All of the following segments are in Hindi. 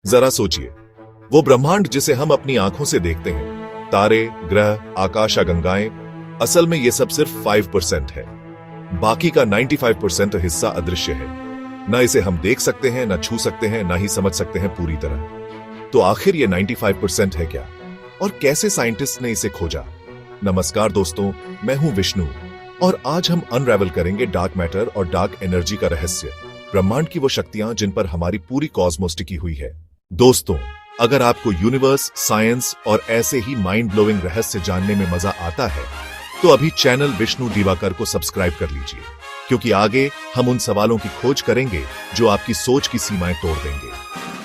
जरा सोचिए, वो ब्रह्मांड जिसे हम अपनी आंखों से देखते हैं, तारे, ग्रह, आकाशगंगाएं, असल में ये सब सिर्फ 5% है। बाकी का 95% हिस्सा अदृश्य है। न इसे हम देख सकते हैं, न छू सकते हैं, न ही समझ सकते हैं पूरी तरह। तो आखिर ये 95% है क्या, और कैसे साइंटिस्ट ने इसे खोजा? नमस्कार दोस्तों, मैं हूं विष्णु, और आज हम अनरेवल करेंगे डार्क मैटर और डार्क एनर्जी का रहस्य, ब्रह्मांड की वो शक्तियां जिन पर हमारी पूरी कॉस्मोस टिकी हुई है। दोस्तों, अगर आपको यूनिवर्स, साइंस और ऐसे ही माइंड ब्लोइंग रहस्य जानने में मजा आता है, तो अभी चैनल विष्णु दिवाकर को सब्सक्राइब कर लीजिए, क्योंकि आगे हम उन सवालों की खोज करेंगे जो आपकी सोच की सीमाएं तोड़ देंगे।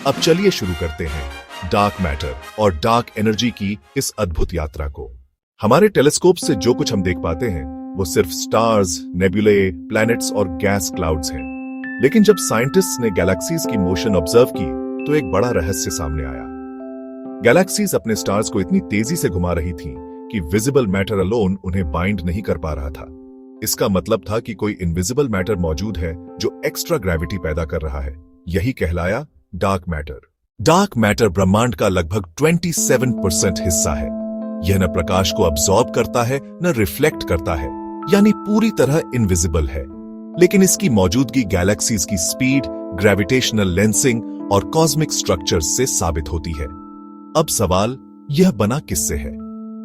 अब चलिए शुरू करते हैं डार्क मैटर और डार्क एनर्जी की इस अद्भुत यात्रा को। हमारे टेलीस्कोप से जो कुछ हम देख पाते हैं वो सिर्फ स्टार्स, नेबुले, प्लैनेट्स और गैस क्लाउड्स हैं। लेकिन जब साइंटिस्ट्स ने गैलेक्सीज की मोशन ऑब्जर्व की तो एक बड़ा रहस्य सामने आया। गैलेक्सीज अपने स्टार्स को इतनी तेजी से घुमा रही थीं कि विजिबल मैटर अलोन उन्हें बाइंड नहीं कर पा रहा था। इसका मतलब था कि कोई इनविजिबल मैटर मौजूद है जो एक्स्ट्रा ग्रेविटी पैदा कर रहा है। यही कहलाया डार्क मैटर। डार्क मैटर ब्रह्मांड का लगभग 27% हिस्सा है। यह न प्रकाश को अब्सॉर्ब करता है, न रिफ्लेक्ट करता है, यानी पूरी तरह इनविजिबल है। लेकिन इसकी मौजूदगी गैलेक्सीज की स्पीड, ग्रेविटेशनल लेंसिंग और कॉस्मिक स्ट्रक्चर्स से साबित होती है। अब सवाल, यह बना किससे है?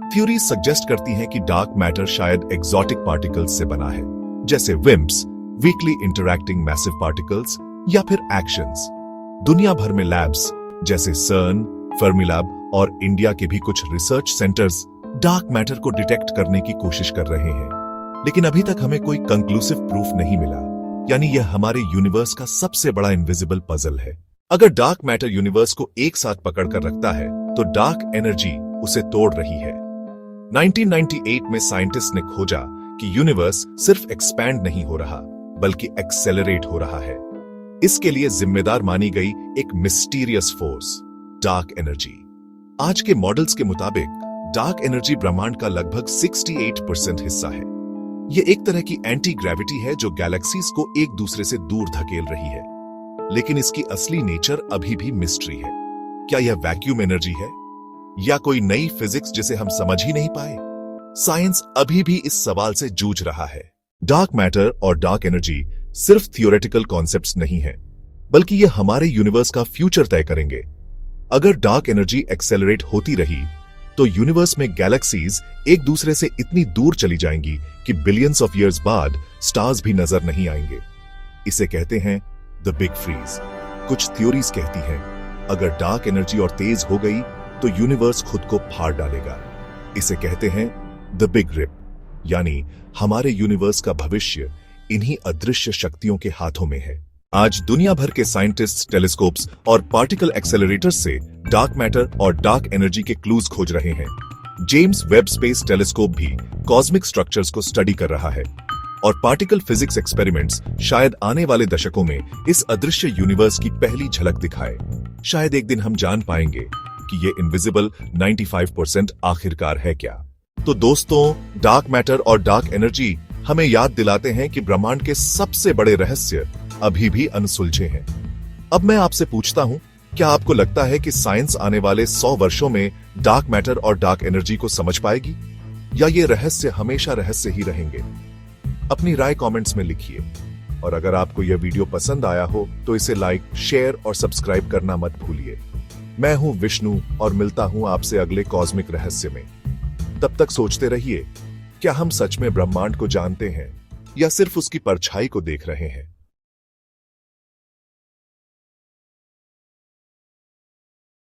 थ्योरी सजेस्ट करती हैं कि डार्क मैटर शायद एक्सोटिक पार्टिकल्स से बना है, जैसे विम्प्स, वीकली इंटरैक्टिंग मैसिव पार्टिकल्स, या फिर एक्शंस। दुनिया भर में लैब्स जैसे सर्न, फर्मिलैब और इंडिया के भी कुछ रिसर्च सेंटर्स डार्क मैटर को डिटेक्ट करने की कोशिश कर रहे हैं, लेकिन अभी तक हमें कोई कंक्लूसिव प्रूफ नहीं मिला। यानी यह हमारे यूनिवर्स का सबसे बड़ा इनविजिबल पजल है। अगर डार्क मैटर यूनिवर्स को एक साथ पकड़ कर रखता है, तो डार्क एनर्जी उसे तोड़ रही है। 1998 में साइंटिस्ट ने खोजा कि यूनिवर्स सिर्फ एक्सपैंड नहीं हो रहा, बल्कि एक्सेलरेट हो रहा है। इसके लिए जिम्मेदार मानी गई एक मिस्टीरियस फोर्स, डार्क एनर्जी। आज के मॉडल्स के मुताबिक डार्क एनर्जी ब्रह्मांड का लगभग 68% हिस्सा है। यह एक तरह की एंटी ग्रेविटी है जो गैलेक्सीज को एक दूसरे से दूर धकेल रही है। लेकिन इसकी असली नेचर अभी भी मिस्ट्री है। क्या यह वैक्यूम एनर्जी है, या कोई नई फिजिक्स जिसे हम समझ ही नहीं पाए? साइंस अभी भी इस सवाल से जूझ रहा है। डार्क मैटर और डार्क एनर्जी सिर्फ थियोरेटिकल कॉन्सेप्ट्स नहीं है, बल्कि ये हमारे यूनिवर्स का फ्यूचर तय करेंगे। अगर डार्क एनर्जी एक्सेलरेट होती रही, तो यूनिवर्स में गैलेक्सीज एक दूसरे से इतनी दूर चली जाएंगी कि बिलियंस ऑफ ईयर्स बाद स्टार्स भी नजर नहीं आएंगे। इसे कहते हैं द बिग फ्रीज। कुछ थ्योरीज कहती हैं अगर डार्क एनर्जी और तेज हो गई तो यूनिवर्स खुद को फाड़ डालेगा। इसे कहते हैं द बिग रिप, यानी हमारे यूनिवर्स का भविष्य इन्हीं अदृश्य शक्तियों के हाथों में है। आज दुनिया भर के साइंटिस्ट्स टेलीस्कोप्स और पार्टिकल एक्सेलरेटर्स से डार्क मैटर और डार्क एनर्जी के क्लूज खोज रहे हैं। जेम्स वेब स्पेस टेलीस्कोप भी कॉस्मिक स्ट्रक्चर्स को स्टडी कर रहा है, और पार्टिकल फिजिक्स एक्सपेरिमेंट्स शायद आने वाले दशकों में इस अदृश्य यूनिवर्स की पहली झलक दिखाए। शायद एक दिन हम जान पाएंगे कि ये इनविजिबल 95% आखिरकार है क्या। तो दोस्तों, डार्क मैटर और डार्क एनर्जी हमें याद दिलाते हैं कि ब्रह्मांड के सबसे बड़े रहस्य अभी भी अनसुलझे हैं। अब मैं आपसे पूछता हूं, क्या आपको लगता है कि साइंस आने वाले 100 वर्षों में डार्क मैटर और डार्क एनर्जी को समझ पाएगी, या ये रहस्य हमेशा रहस्य ही रहेंगे? अपनी राय कमेंट्स में लिखिए, और अगर आपको यह वीडियो पसंद आया हो तो इसे लाइक, शेयर और सब्सक्राइब करना मत भूलिए। मैं हूं विष्णु, और मिलता हूं आपसे अगले कॉस्मिक रहस्य में। तब तक सोचते रहिए, क्या हम सच में ब्रह्मांड को जानते हैं, या सिर्फ उसकी परछाई को देख रहे हैं?